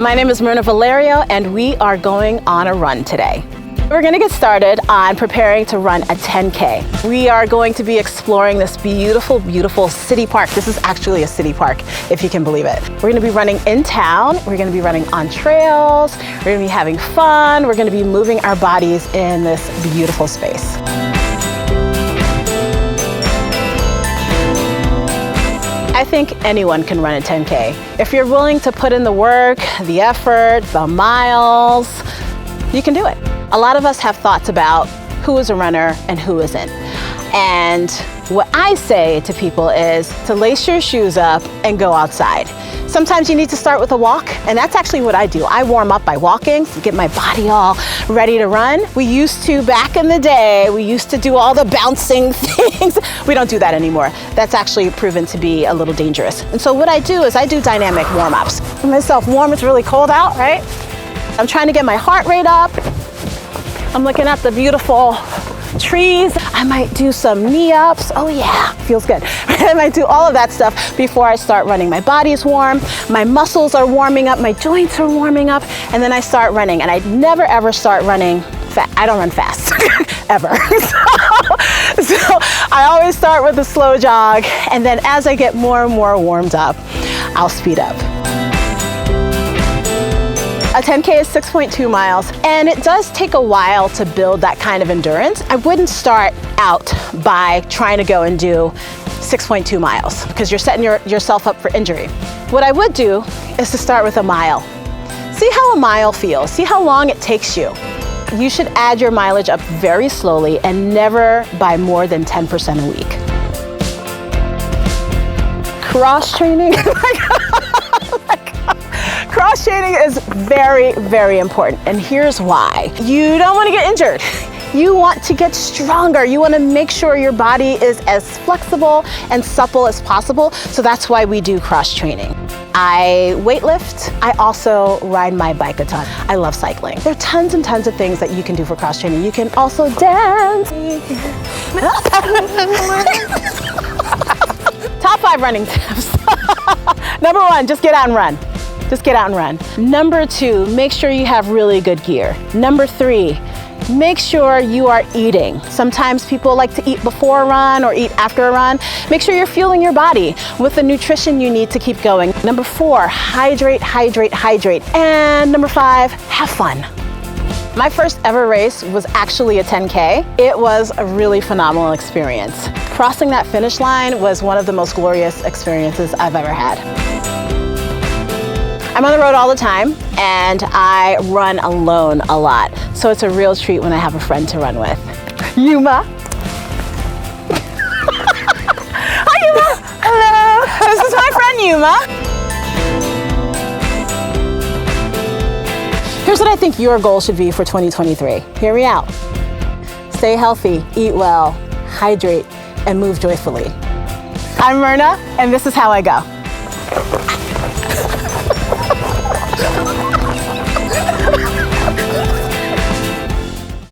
My name is Mirna Valerio, and we are going on a run today. We're going to get started on preparing to run a 10K. We are going to be exploring this beautiful, beautiful city park. This is actually a city park, if you can believe it. We're going to be running in town. We're going to be running on trails. We're going to be having fun. We're going to be moving our bodies in this beautiful space. I think anyone can run a 10K. If you're willing to put in the work, the effort, the miles, you can do it. A lot of us have thoughts about who is a runner and who isn't. And what I say to people is to lace your shoes up and go outside. Sometimes you need to start with a walk, and that's actually what I do. I warm up by walking to get my body all ready to run. We used to, back in the day, we used to do all the bouncing things. We don't do that anymore. That's actually proven to be a little dangerous. And so what I do is I do dynamic warm-ups. Get myself warm, it's really cold out, right? I'm trying to get my heart rate up. I'm looking at the beautiful trees. I might do some knee-ups. Oh yeah, feels good. I might do all of that stuff before I start running. My body's warm, my muscles are warming up, my joints are warming up, and then I start running. And I never ever start running fast. I don't run fast, ever. So I always start with a slow jog, and then as I get more and more warmed up, I'll speed up. A 10K is 6.2 miles, and it does take a while to build that kind of endurance. I wouldn't start out by trying to go and do 6.2 miles because you're setting yourself up for injury. What I would do is to start with a mile. See how a mile feels, see how long it takes you. You should add your mileage up very slowly and never by more than 10% a week. Cross training. Cross training is very, very important, and here's why. You don't want to get injured. You want to get stronger. You want to make sure your body is as flexible and supple as possible, so that's why we do cross training. I weightlift. I also ride my bike a ton. I love cycling. There are tons and tons of things that you can do for cross training. You can also dance. Top 5 running tips. Number 1, just get out and run. Just get out and run. Number 2, make sure you have really good gear. Number 3, make sure you are eating. Sometimes people like to eat before a run or eat after a run. Make sure you're fueling your body with the nutrition you need to keep going. Number 4, hydrate, hydrate, hydrate. And number 5, have fun. My first ever race was actually a 10K. It was a really phenomenal experience. Crossing that finish line was one of the most glorious experiences I've ever had. I'm on the road all the time, and I run alone a lot. So it's a real treat when I have a friend to run with. Yuma. Hi, Yuma. Hello. This is my friend, Yuma. Here's what I think your goal should be for 2023. Hear me out. Stay healthy, eat well, hydrate, and move joyfully. I'm Mirna, and this is how I go.